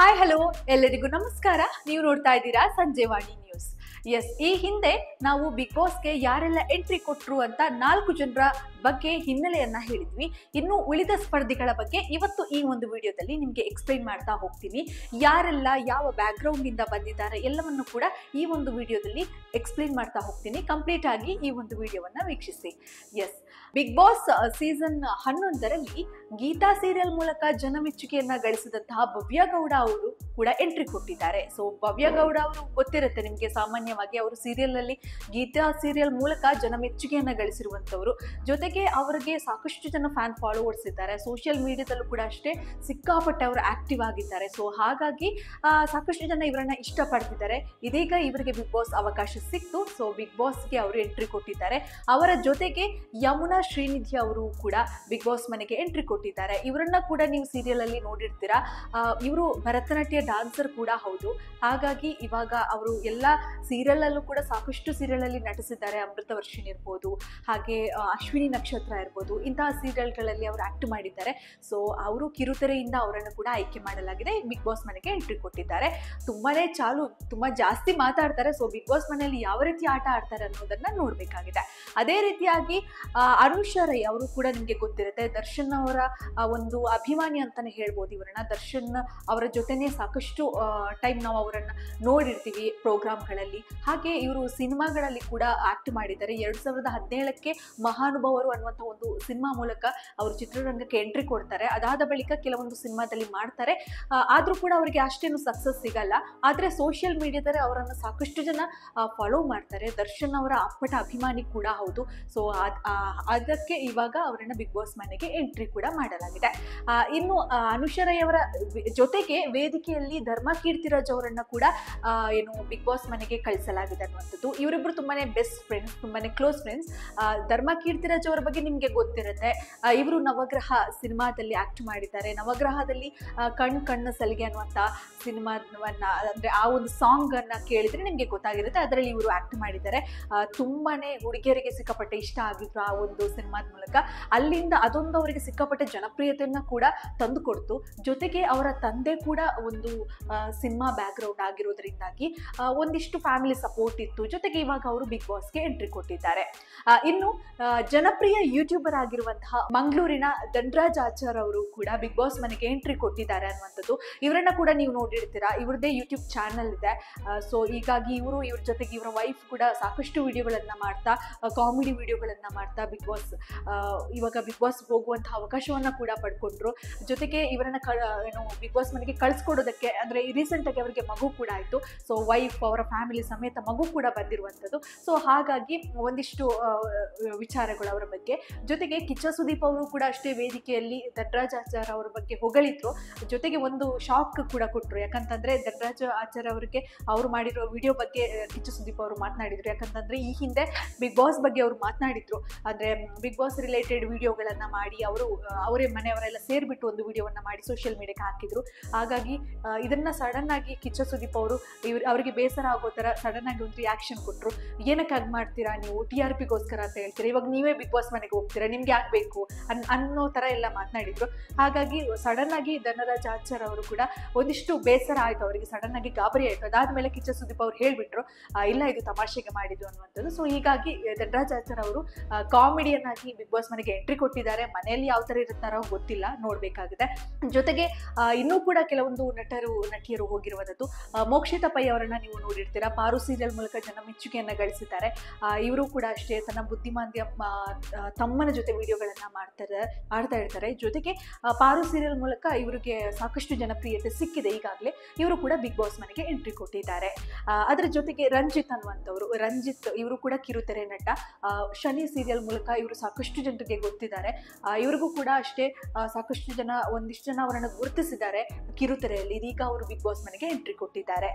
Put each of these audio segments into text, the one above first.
Hi hello ಎಲ್ಲರಿಗೂ ನಮಸ್ಕಾರ. ನೀವು ನೋಡ್ತಾ ಇದ್ದೀರಾ ಸಂಜೆವಾಣಿ ನ್ಯೂಸ್. ಎಸ್, ಈ ಹಿಂದೆ ನಾವು ಬಿಗ್ ಬಾಸ್ಗೆ ಯಾರೆಲ್ಲ ಎಂಟ್ರಿ ಕೊಟ್ರು ಅಂತ 4 ಜನರ ಬಗ್ಗೆ ಹಿನ್ನೆಲೆಯನ್ನ ಹೇಳಿದ್ವಿ. ಇನ್ನು ಉಳಿದ ಸ್ಪರ್ಧಿಗಳ ಬಗ್ಗೆ ಇವತ್ತು ಈ ಒಂದು ವಿಡಿಯೋದಲ್ಲಿ ನಿಮಗೆ ಎಕ್ಸ್ಪ್ಲೈನ್ ಮಾಡ್ತಾ ಹೋಗ್ತೀನಿ. ಯಾರೆಲ್ಲ ಯಾವ ಬ್ಯಾಕ್ಗ್ರೌಂಡ್ ಇಂದ ಬಂದಿದ್ದಾರೆ ಎಲ್ಲವನ್ನು ಕೂಡ ಈ ಒಂದು ವಿಡಿಯೋದಲ್ಲಿ ಎಕ್ಸ್ಪ್ಲೈನ್ ಮಾಡ್ತಾ ಹೋಗ್ತೀನಿ. ಕಂಪ್ಲೀಟ್ ಆಗಿ ಈ ಒಂದು ವಿಡಿಯೋವನ್ನ ವೀಕ್ಷಿಸಿ. ಎಸ್, ಬಿಗ್ ಬಾಸ್ ಸೀಸನ್ 11ರಲ್ಲಿ ಗೀತಾ ಸೀರಿಯಲ್ ಮೂಲಕ ಜನಮೆಚ್ಚುಗೆಯನ್ನ ಗಳಿಸಿದಂತಹ ಭವ್ಯ ಗೌಡ ಅವರು ಕೂಡ ಎಂಟ್ರಿ ಕೊಟ್ಟಿದ್ದಾರೆ. ಸೊ ಭವ್ಯ ಗೌಡ ಅವರು ಗೊತ್ತಿರುತ್ತೆ ನಿಮಗೆ, ಸಾಮಾನ್ಯವಾಗಿ ಅವರು ಸೀರಿಯಲ್ ನಲ್ಲಿ ಗೀತಾ ಸೀರಿಯಲ್ ಮೂಲಕ ಜನಮೆಚ್ಚುಗೆಯನ್ನ ಗಳಿಸಿರುವಂತವರು. ಜೊತೆಗೆ ಅವರಿಗೆ ಸಾಕಷ್ಟು ಜನ ಫ್ಯಾನ್ ಫಾಲೋವರ್ಸ್ ಇದ್ದಾರೆ. ಸೋಷಿಯಲ್ ಮೀಡಿಯಾದಲ್ಲೂ ಕೂಡ ಅಷ್ಟೇ ಸಿಕ್ಕಾಪಟ್ಟೆ ಅವರು ಆಕ್ಟಿವ್ ಆಗಿದ್ದಾರೆ. ಸೊ ಹಾಗಾಗಿ ಸಾಕಷ್ಟು ಜನ ಇವರನ್ನ ಇಷ್ಟಪಡ್ತಿದ್ದಾರೆ. ಇದೀಗ ಇವರಿಗೆ ಬಿಗ್ ಬಾಸ್ ಅವಕಾಶ ಸಿಕ್ತು. ಸೊ ಬಿಗ್ ಬಾಸ್ಗೆ ಅವರು ಎಂಟ್ರಿ ಕೊಟ್ಟಿದ್ದಾರೆ. ಅವರ ಜೊತೆಗೆ ಯಮುನಾ ಶ್ರೀನಿಧಿ ಅವರು ಕೂಡ ಬಿಗ್ ಬಾಸ್ ಮನೆಗೆ ಎಂಟ್ರಿ ಕೊಟ್ಟಿದ್ದಾರೆ. ಇವರನ್ನ ಕೂಡ ನೀವು ಸೀರಿಯಲ್ ಅಲ್ಲಿ ನೋಡಿರ್ತೀರಾ. ಇವರು ಭರತನಾಟ್ಯ ಡಾನ್ಸರ್ ಕೂಡ ಹೌದು. ಹಾಗಾಗಿ ಇವಾಗ ಅವರು ಎಲ್ಲ ಸೀರಿಯಲ್ ಅಲ್ಲೂ ಕೂಡ ಸಾಕಷ್ಟು ಸೀರಿಯಲ್ ಅಲ್ಲಿ ನಟಿಸಿದ್ದಾರೆ. ಅಮೃತವರ್ಷಿಣಿ ಇರ್ಬೋದು, ಹಾಗೆ ಅಶ್ವಿನಿ ನಕ್ಷತ್ರ ಇರ್ಬೋದು, ಇಂತಹ ಸೀರಿಯಲ್ಗಳಲ್ಲಿ ಅವರು ಆಕ್ಟ್ ಮಾಡಿದ್ದಾರೆ. ಸೊ ಅವರು ಕಿರುತೆರೆಯಿಂದ ಅವರನ್ನು ಕೂಡ ಆಯ್ಕೆ ಮಾಡಲಾಗಿದೆ. ಬಿಗ್ ಬಾಸ್ ಮನೆಗೆ ಎಂಟ್ರಿ ಕೊಟ್ಟಿದ್ದಾರೆ. ತುಂಬಾ ಜಾಸ್ತಿ ಮಾತಾಡ್ತಾರೆ. ಸೊ ಬಿಗ್ ಬಾಸ್ ಮನೆಯಲ್ಲಿ ಯಾವ ರೀತಿ ಆಟ ಆಡ್ತಾರೆ ಅನ್ನೋದನ್ನ ನೋಡ್ಬೇಕಾಗಿದೆ. ಅದೇ ರೀತಿಯಾಗಿ ಅನುಷಾ ರೈ ಅವರು ಕೂಡ ನಿಮ್ಗೆ ಗೊತ್ತಿರುತ್ತೆ, ದರ್ಶನ್ ಅವರ ಒಂದು ಅಭಿಮಾನಿ ಅಂತಾನೆ ಹೇಳ್ಬೋದು ಇವರನ್ನ. ದರ್ಶನ್ ಅವರ ಜೊತೆನೆ ಸಾಕಷ್ಟು ಟೈಮ್ ನಾವು ಅವರನ್ನ ನೋಡಿರ್ತೀವಿ ಪ್ರೋಗ್ರಾಮ್ಗಳಲ್ಲಿ. ಹಾಗೆ ಇವರು ಸಿನಿಮಾಗಳಲ್ಲಿ ಕೂಡ ಆಕ್ಟ್ ಮಾಡಿದ್ದಾರೆ. 2017ಕ್ಕೆ ಮಹಾನುಭಾವರು ಅನ್ನುವಂಥ ಒಂದು ಸಿನಿಮಾ ಮೂಲಕ ಅವರು ಚಿತ್ರರಂಗಕ್ಕೆ ಎಂಟ್ರಿ ಕೊಡ್ತಾರೆ. ಅದಾದ ಬಳಿಕ ಕೆಲವೊಂದು ಸಿನಿಮಾದಲ್ಲಿ ಮಾಡ್ತಾರೆ. ಆದ್ರೂ ಕೂಡ ಅವರಿಗೆ ಅಷ್ಟೇನು ಸಕ್ಸಸ್ ಸಿಗಲ್ಲ. ಆದ್ರೆ ಸೋಷಿಯಲ್ ಮೀಡಿಯಾದಲ್ಲಿ ಅವರನ್ನು ಸಾಕಷ್ಟು ಜನ ಫಾಲೋ ಮಾಡ್ತಾರೆ. ದರ್ಶನ್ ಅವರ ಅಪ್ಪಟ ಅಭಿಮಾನಿ ಕೂಡ ಹೌದು. ಸೊ ಅದಕ್ಕೆ ಇವಾಗ ಅವರನ್ನ ಬಿಗ್ ಬಾಸ್ ಮನೆಗೆ ಎಂಟ್ರಿ ಕೂಡ ಮಾಡಲಾಗಿದೆ. ಇನ್ನು ಅನುಷಾ ರೈ ಅವರ ಜೊತೆಗೆ ವೇದಿಕೆಯಲ್ಲಿ ಧರ್ಮ ಕೀರ್ತಿರಾಜ್ ಅವರನ್ನ ಕೂಡ ಬಿಗ್ ಬಾಸ್ ಮನೆಗೆ ಕಳಿಸಲಾಗಿದೆ ಅನ್ನುವಂಥದ್ದು. ಇವರಿಬ್ರು ತುಂಬಾನೇ ಬೆಸ್ಟ್ ಫ್ರೆಂಡ್ಸ್, ತುಂಬಾನೇ ಕ್ಲೋಸ್ ಫ್ರೆಂಡ್ಸ್. ಧರ್ಮ ಕೀರ್ತಿರಾಜ್ ಅವರ ಬಗ್ಗೆ ನಿಮ್ಗೆ ಗೊತ್ತಿರುತ್ತೆ. ಇವರು ನವಗ್ರಹ ಸಿನಿಮಾದಲ್ಲಿ ಆಕ್ಟ್ ಮಾಡಿದ್ದಾರೆ. ನವಗ್ರಹದಲ್ಲಿ ಕಣ್ಣ ಸಲಿಗೆ ಅನ್ನುವಂಥ ಸಿನಿಮಾವನ್ನ, ಅಂದ್ರೆ ಆ ಒಂದು ಸಾಂಗ್ ಅನ್ನ ಕೇಳಿದ್ರೆ ನಿಮ್ಗೆ ಗೊತ್ತಾಗಿರುತ್ತೆ. ಅದರಲ್ಲಿ ಇವರು ಆಕ್ಟ್ ಮಾಡಿದ್ದಾರೆ. ತುಂಬಾನೇ ಹುಡುಗಿಯರಿಗೆ ಸಿಕ್ಕಾಪಟ್ಟೆ ಇಷ್ಟ ಆಗಿದ್ರು ಆ ಒಂದು ಸಿನಿಮಾದ ಮೂಲಕ. ಅಲ್ಲಿಂದ ಅದೊಂದು ಅವರಿಗೆ ಸಿಕ್ಕಾಪಟ್ಟೆ ಜನಪ್ರಿಯತೆಯನ್ನ ಕೂಡ ತಂದು ಕೊಡ್ತು. ಜೊತೆಗೆ ಅವರ ತಂದೆ ಕೂಡ ಒಂದು ಸಿನಿಮಾ ಬ್ಯಾಕ್ಗ್ರೌಂಡ್ ಆಗಿರೋದ್ರಿಂದಾಗಿ ಒಂದಿಷ್ಟು ಫ್ಯಾಮಿಲಿ ಸಪೋರ್ಟ್ ಇತ್ತು. ಜೊತೆಗೆ ಇವಾಗ ಅವರು ಬಿಗ್ ಬಾಸ್ಗೆ ಎಂಟ್ರಿ ಕೊಟ್ಟಿದ್ದಾರೆ. ಇನ್ನು ಜನಪ್ರಿಯ ಯೂಟ್ಯೂಬರ್ ಆಗಿರುವಂತಹ ಮಂಗಳೂರಿನ ಧನರಾಜ್ ಆಚಾರ್ ಅವರು ಕೂಡ ಬಿಗ್ ಬಾಸ್ ಮನೆಗೆ ಎಂಟ್ರಿ ಕೊಟ್ಟಿದ್ದಾರೆ ಅನ್ನುವಂಥದ್ದು. ಇವರನ್ನ ಕೂಡ ನೀವು ನೋಡಿರ್ತೀರಾ. ಇವ್ರದ್ದೇ ಯೂಟ್ಯೂಬ್ ಚಾನಲ್ ಇದೆ. ಸೊ ಹೀಗಾಗಿ ಇವ್ರ ಜೊತೆಗೆ ಇವರ ವೈಫ್ ಕೂಡ ಸಾಕಷ್ಟು ವಿಡಿಯೋಗಳನ್ನ ಮಾಡ್ತಾ, ಕಾಮಿಡಿ ವಿಡಿಯೋಗಳನ್ನ ಮಾಡ್ತಾ ಇವಾಗ ಬಿಗ್ ಬಾಸ್ ಹೋಗುವಂತಹ ಅವಕಾಶವನ್ನ ಕೂಡ ಪಡ್ಕೊಂಡ್ರು. ಜೊತೆಗೆ ಇವರನ್ನ ಬಿಗ್ ಬಾಸ್ ಮನೆಗೆ ಕಳ್ಸಿಕೊಡೋದಕ್ಕೆ, ಅಂದ್ರೆ ರೀಸೆಂಟ್ ಆಗಿ ಅವರಿಗೆ ಮಗು ಕೂಡ ಆಯ್ತು. ಸೊ ವೈಫ್ ಅವರ ಫ್ಯಾಮಿಲಿ ಸಮೇತ ಮಗು ಕೂಡ ಬಂದಿರುವಂಥದ್ದು. ಸೊ ಹಾಗಾಗಿ ಒಂದಿಷ್ಟು ವಿಚಾರಗಳು ಅವರ ಬಗ್ಗೆ. ಜೊತೆಗೆ ಕಿಚ್ಚ ಸುದೀಪ್ ಅವರು ಕೂಡ ಅಷ್ಟೇ ವೇದಿಕೆಯಲ್ಲಿ ಧನರಾಜ್ ಆಚಾರ್ ಅವರ ಬಗ್ಗೆ ಹೊಗಳಿದ್ರು. ಜೊತೆಗೆ ಒಂದು ಶಾಕ್ ಕೂಡ ಕೊಟ್ಟರು. ಯಾಕಂತಂದ್ರೆ ಧನರಾಜ್ ಆಚಾರ್ ಅವರಿಗೆ ಅವರು ಮಾಡಿರೋ ವಿಡಿಯೋ ಬಗ್ಗೆ ಕಿಚ್ಚ ಸುದೀಪ್ ಅವರು ಮಾತನಾಡಿದ್ರು. ಯಾಕಂತಂದ್ರೆ ಈ ಹಿಂದೆ ಬಿಗ್ ಬಾಸ್ ಬಗ್ಗೆ ಅವರು ಮಾತನಾಡಿದ್ರು. ಅಂದ್ರೆ ಬಿಗ್ ಬಾಸ್ ರಿಲೇಟೆಡ್ ವಿಡಿಯೋಗಳನ್ನ ಮಾಡಿ ಅವರೇ ಮನೆಯವರೆಲ್ಲ ಸೇರ್ಬಿಟ್ಟು ಒಂದು ವಿಡಿಯೋವನ್ನ ಮಾಡಿ ಸೋಷಿಯಲ್ ಮೀಡಿಯಾಕ್ಕೆ ಹಾಕಿದ್ರು. ಹಾಗಾಗಿ ಇದನ್ನ ಸಡನ್ ಆಗಿ ಕಿಚ್ಚ ಸುದೀಪ್ ಅವರು ಅವರಿಗೆ ಬೇಸರ ಆಗೋ ತರ ಸಡನ್ ಆಗಿ ಒಂದು ರಿಯಾಕ್ಷನ್ ಕೊಟ್ಟರು. ಏನಕ್ಕೆ ಹಾಗೆ ಮಾಡ್ತೀರಾ ನೀವು, TRP ಗೋಸ್ಕರ ಅಂತ ಹೇಳ್ತೀರಾ, ಇವಾಗ ನೀವೇ ಬಿಗ್ ಬಾಸ್ ಮನೆಗೆ ಹೋಗ್ತೀರಾ, ನಿಮ್ಗೆ ಆಗ್ಬೇಕು ಅನ್ನೋ ತರ ಎಲ್ಲ ಮಾತನಾಡಿದ್ರು. ಹಾಗಾಗಿ ಸಡನ್ ಆಗಿ ಧನರಾಜ್ ಆಚಾರ್ ಅವರು ಕೂಡ ಒಂದಿಷ್ಟು ಬೇಸರ ಆಯ್ತು ಅವರಿಗೆ, ಸಡನ್ ಆಗಿ ಗಾಬರಿ ಆಯ್ತು. ಅದಾದ್ಮೇಲೆ ಕಿಚ್ಚ ಸುದೀಪ್ ಅವ್ರು ಹೇಳ್ಬಿಟ್ರು, ಇಲ್ಲ ಇದು ತಮಾಷೆಗೆ ಮಾಡಿದ್ದು ಅನ್ನುವಂಥದ್ದು. ಸೊ ಹೀಗಾಗಿ ಧನರಾಜ್ ಆಚಾರ್ ಅವರು ಕಾಮಿಡಿಯನ್ ಆಗಿ ಬಿಗ್ ಬಾಸ್ ಮನೆಗೆ ಎಂಟ್ರಿ ಕೊಟ್ಟಿದ್ದಾರೆ. ಮನೆಯಲ್ಲಿ ಯಾವ ತರ ಇರುತ್ತಾರೋ ಗೊತ್ತಿಲ್ಲ, ನೋಡ್ಬೇಕಾಗಿದೆ. ಜೊತೆಗೆ ಇನ್ನೂ ಕೂಡ ಕೆಲವೊಂದು ನಟಿಯರು ಹೋಗಿರುವಂಥದ್ದು. ಮೋಕ್ಷಿತಾ ಪೈ ಅವರನ್ನ ನೀವು ನೋಡಿರ್ತೀರಾ. ಪಾರು ಸೀರಿಯಲ್ ಮೂಲಕ ಜನಮೆಚ್ಚುಗೆಯನ್ನ ಗಳಿಸಿದ್ದಾರೆ. ಇವರು ಕೂಡ ಅಷ್ಟೇ ತನ್ನ ಬುದ್ಧಿಮಾಂದ್ಯ ತಮ್ಮನ ಜೊತೆ ವಿಡಿಯೋಗಳನ್ನ ಮಾಡ್ತಾ ಇರ್ತಾರೆ. ಜೊತೆಗೆ ಪಾರು ಸೀರಿಯಲ್ ಮೂಲಕ ಇವರಿಗೆ ಸಾಕಷ್ಟು ಜನಪ್ರಿಯತೆ ಸಿಕ್ಕಿದೆ ಈಗಾಗಲೇ. ಇವರು ಕೂಡ ಬಿಗ್ ಬಾಸ್ ಮನೆಗೆ ಎಂಟ್ರಿ ಕೊಟ್ಟಿದ್ದಾರೆ. ಅದರ ಜೊತೆಗೆ ರಂಜಿತ್ ಅನ್ನುವಂಥವ್ರು, ಇವರು ಕೂಡ ಕಿರುತೆರೆ ನಟ. ಶನಿ ಸೀರಿಯಲ್ ಮೂಲಕ ಇವರು ಸಾಕಷ್ಟು ಜನರಿಗೆ ಗೊತ್ತಿದ್ದಾರೆ. ಇವ್ರಿಗೂ ಕೂಡ ಅಷ್ಟೇ ಸಾಕಷ್ಟು ಜನ, ಒಂದಿಷ್ಟು ಜನ ಅವರನ್ನು ಗುರುತಿಸಿದ್ದಾರೆ ಕಿರುತೆರೆಯಲ್ಲಿ. ಇದೀಗ ಅವರು ಬಿಗ್ ಬಾಸ್ ಮನೆಗೆ ಎಂಟ್ರಿ ಕೊಟ್ಟಿದ್ದಾರೆ.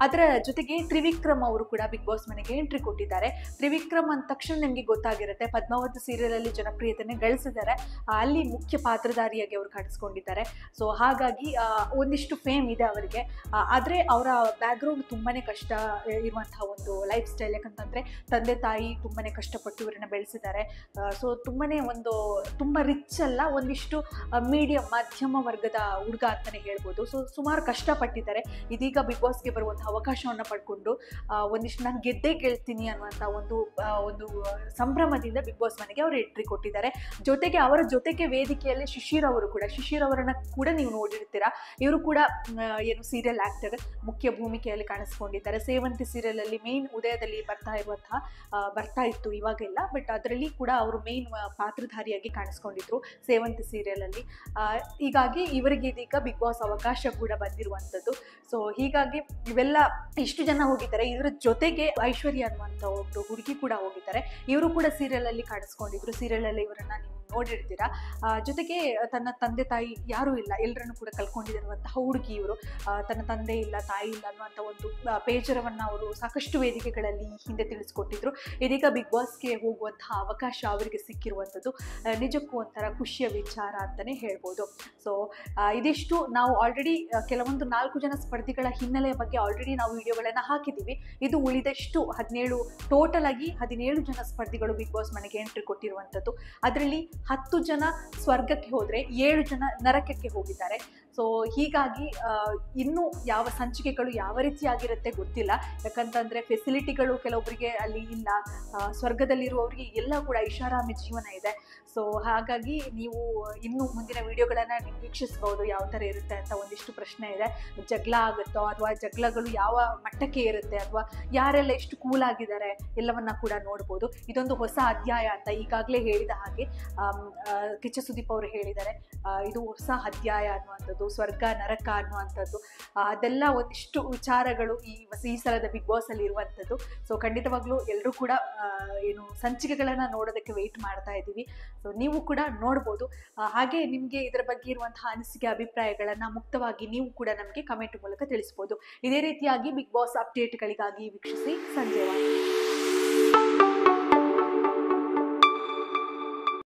ಅದರ ಜೊತೆಗೆ ತ್ರಿವಿಕ್ರಮ್ ಅವರು ಕೂಡ ಬಿಗ್ ಬಾಸ್ ಮನೆಗೆ ಎಂಟ್ರಿ ಕೊಟ್ಟಿದ್ದಾರೆ. ತ್ರಿವಿಕ್ರಮ್ ಅಂದ ತಕ್ಷಣ ನಿಮಗೆ ಗೊತ್ತಾಗಿರುತ್ತೆ, ಪದ್ಮಾವತಿ ಸೀರಿಯಲ್ ಅಲ್ಲಿ ಜನಪ್ರಿಯತೆಯನ್ನು ಗಳಿಸಿದ್ದಾರೆ. ಅಲ್ಲಿ ಮುಖ್ಯ ಪಾತ್ರಧಾರಿಯಾಗಿ ಅವರು ಕಾಣಿಸ್ಕೊಂಡಿದ್ದಾರೆ. ಸೊ ಹಾಗಾಗಿ ಒಂದಿಷ್ಟು ಫೇಮ್ ಇದೆ ಅವರಿಗೆ. ಆದರೆ ಅವರ ಬ್ಯಾಕ್ಗ್ರೌಂಡ್ ತುಂಬಾನೇ ಕಷ್ಟ ಇರುವಂತಹ ಒಂದು ಲೈಫ್ ಸ್ಟೈಲ್. ಯಾಕಂತಂದ್ರೆ ತಂದೆ ತಾಯಿ ತುಂಬಾನೇ ಕಷ್ಟಪಟ್ಟು ಇವರನ್ನ ಬೆಳೆಸಿದ್ದಾರೆ. ಸೊ ತುಂಬಾ ರಿಚ್ ಅಲ್ಲ, ಒಂದಿಷ್ಟು ಮೀಡಿಯಂ ಮಧ್ಯಮ ವರ್ಗದ ಹುಡುಗ ಅಂತಾನೆ ಹೇಳ್ಬೋದು. ಸೊ ಸುಮಾರು ಕಷ್ಟಪಟ್ಟಿದ್ದಾರೆ. ಇದೀಗ ಬಿಗ್ ಬಾಸ್ಗೆ ಬರುವಂತಹ ಅವಕಾಶವನ್ನು ಪಡ್ಕೊಂಡು ಒಂದಿಷ್ಟು ನಾನು ಗೆದ್ದೇ ಗೆಲ್ತೀನಿ ಅನ್ನುವಂಥ ಒಂದು ಸಂಭ್ರಮದಿಂದ ಬಿಗ್ ಬಾಸ್ ಮನೆಗೆ ಅವರು ಎಂಟ್ರಿ ಕೊಟ್ಟಿದ್ದಾರೆ. ಜೊತೆಗೆ ಅವರ ಜೊತೆಗೆ ವೇದಿಕೆಯಲ್ಲಿ ಶಿಶಿರ್ ಅವರನ್ನ ಕೂಡ ನೀವು ನೋಡಿರ್ತೀರಾ. ಇವರು ಕೂಡ ಏನು ಸೀರಿಯಲ್ ಆಕ್ಟರ್, ಮುಖ್ಯ ಭೂಮಿಕೆಯಲ್ಲಿ ಕಾಣಿಸ್ಕೊಂಡಿದ್ದಾರೆ. ಸೇವಂತಿ ಸೀರಿಯಲ್ ಅಲ್ಲಿ ಮೇನ್ ಉದಯದಲ್ಲಿ ಬರ್ತಾ ಇತ್ತು, ಇವಾಗೆಲ್ಲ, ಬಟ್ ಅದರಲ್ಲಿ ಕೂಡ ಅವರು ಮೇನ್ ಪಾತ್ರಧಾರಿಯಾಗಿ ಕಾಣಿಸ್ಕೊಂಡಿದ್ರು ಸೇವಂತಿ ಸೀರಿಯಲ್ ಅಲ್ಲಿ. ಹೀಗಾಗಿ ಇವರಿಗೆ ಇದೀಗ ಬಿಗ್ ಬಾಸ್ ಅವಕಾಶ ಕೂಡ ಬಂದಿರುವಂಥದ್ದು. ಸೊ ಹೀಗಾಗಿ ಇವೆಲ್ಲ ಇಷ್ಟು ಜನ ಹೋಗಿದ್ದಾರೆ. ಇದರ ಜೊತೆಗೆ ಐಶ್ವರ್ಯ ಅನ್ನುವಂಥ ಒಂದು ಹುಡುಗಿ ಕೂಡ ಹೋಗಿದ್ದಾರೆ. ಇವರು ಕೂಡ ಸೀರಿಯಲ್ ಅಲ್ಲಿ ಕಾಣಿಸ್ಕೊಂಡಿದ್ರು. ಸೀರಿಯಲ್ ಅಲ್ಲಿ ಇವರನ್ನ ನೀವು ನೋಡಿರ್ತೀರಾ. ಜೊತೆಗೆ ತನ್ನ ತಂದೆ ತಾಯಿ ಯಾರೂ ಇಲ್ಲ, ಎಲ್ಲರನ್ನು ಕೂಡ ಕಳ್ಕೊಂಡಿರುವಂತಹ ಹುಡುಗಿ ಇವರು. ತನ್ನ ತಂದೆ ಇಲ್ಲ, ತಾಯಿ ಇಲ್ಲ ಅನ್ನುವಂಥ ಒಂದು ಬೇಜಾರವನ್ನು ಅವರು ಸಾಕಷ್ಟು ವೇದಿಕೆಗಳಲ್ಲಿ ಹಿಂದೆ ತಿಳಿಸ್ಕೊಟ್ಟಿದ್ರು. ಇದೀಗ ಬಿಗ್ ಬಾಸ್ಗೆ ಹೋಗುವಂತಹ ಅವಕಾಶ ಅವರಿಗೆ ಸಿಕ್ಕಿರುವಂಥದ್ದು ನಿಜಕ್ಕೂ ಒಂಥರ ಖುಷಿಯ ವಿಚಾರ ಅಂತಲೇ ಹೇಳ್ಬೋದು. ಸೊ ಇದಿಷ್ಟು ನಾವು ಆಲ್ರೆಡಿ ಕೆಲವೊಂದು 4 ಜನ ಸ್ಪರ್ಧಿಗಳ ಹಿನ್ನೆಲೆಯ ಬಗ್ಗೆ ಆಲ್ರೆಡಿ ನಾವು ವಿಡಿಯೋಗಳನ್ನು ಹಾಕಿದ್ದೀವಿ. ಇದು ಉಳಿದಷ್ಟು 17 ಟೋಟಲ್ ಆಗಿ 17 ಜನ ಸ್ಪರ್ಧಿಗಳು ಬಿಗ್ ಬಾಸ್ ಮನೆಗೆ ಎಂಟ್ರಿ ಕೊಟ್ಟಿರುವಂಥದ್ದು. ಅದರಲ್ಲಿ 10 ಜನ ಸ್ವರ್ಗಕ್ಕೆ ಹೋದರೆ 7 ಜನ ನರಕಕ್ಕೆ ಹೋಗಿದ್ದಾರೆ. ಸೊ ಹೀಗಾಗಿ ಇನ್ನೂ ಯಾವ ಸಂಚಿಕೆಗಳು ಯಾವ ರೀತಿಯಾಗಿರುತ್ತೆ ಗೊತ್ತಿಲ್ಲ. ಯಾಕಂತಂದರೆ ಫೆಸಿಲಿಟಿಗಳು ಕೆಲವೊಬ್ಬರಿಗೆ ಅಲ್ಲಿ ಇಲ್ಲ, ಸ್ವರ್ಗದಲ್ಲಿರುವವರಿಗೆ ಎಲ್ಲ ಕೂಡ ಐಷಾರಾಮಿ ಜೀವನ ಇದೆ. ಸೊ ಹಾಗಾಗಿ ನೀವು ಇನ್ನೂ ಮುಂದಿನ ವಿಡಿಯೋಗಳನ್ನು ನೀವು ವೀಕ್ಷಿಸ್ಬೋದು, ಯಾವ ಥರ ಇರುತ್ತೆ ಅಂತ. ಒಂದಿಷ್ಟು ಪ್ರಶ್ನೆ ಇದೆ, ಜಗಳ ಆಗುತ್ತೋ ಅಥವಾ ಜಗಳಗಳು ಯಾವ ಮಟ್ಟಕ್ಕೆ ಇರುತ್ತೆ ಅಥವಾ ಯಾರೆಲ್ಲ ಎಷ್ಟು ಕೂಲ್ ಆಗಿದ್ದಾರೆ ಎಲ್ಲವನ್ನ ಕೂಡ ನೋಡ್ಬೋದು. ಇದೊಂದು ಹೊಸ ಅಧ್ಯಾಯ ಅಂತ ಈಗಾಗಲೇ ಹೇಳಿದ ಹಾಗೆ ಕಿಚ್ಚ ಸುದೀಪ್ ಅವರು ಹೇಳಿದ್ದಾರೆ. ಇದು ಹೊಸ ಅಧ್ಯಾಯ ಅನ್ನುವಂಥದ್ದು, ಸ್ವರ್ಗ ನರಕ ಅನ್ನುವಂಥದ್ದು, ಅದೆಲ್ಲ ಒಂದಿಷ್ಟು ವಿಚಾರಗಳು ಈ ಸಲದ ಬಿಗ್ ಬಾಸ್ ಅಲ್ಲಿ ಇರುವಂಥದ್ದು. ಸೊ ಖಂಡಿತವಾಗ್ಲೂ ಎಲ್ಲರೂ ಕೂಡ ಏನು ಸಂಚಿಕೆಗಳನ್ನು ನೋಡೋದಕ್ಕೆ ವೆಯ್ಟ್ ಮಾಡ್ತಾ ಇದ್ದೀವಿ. ಸೊ ನೀವು ಕೂಡ ನೋಡ್ಬೋದು. ಹಾಗೆ ನಿಮಗೆ ಇದರ ಬಗ್ಗೆ ಇರುವಂತಹ ಅನಿಸಿಕೆ ಅಭಿಪ್ರಾಯಗಳನ್ನು ಮುಕ್ತವಾಗಿ ನೀವು ಕೂಡ ನಮಗೆ ಕಮೆಂಟ್ ಮೂಲಕ ತಿಳಿಸ್ಬೋದು. ಇದೇ ರೀತಿಯಾಗಿ ಬಿಗ್ ಬಾಸ್ ಅಪ್ಡೇಟ್ಗಳಿಗಾಗಿ ವೀಕ್ಷಿಸಿ ಸಂಜೆ ವಾಣಿ.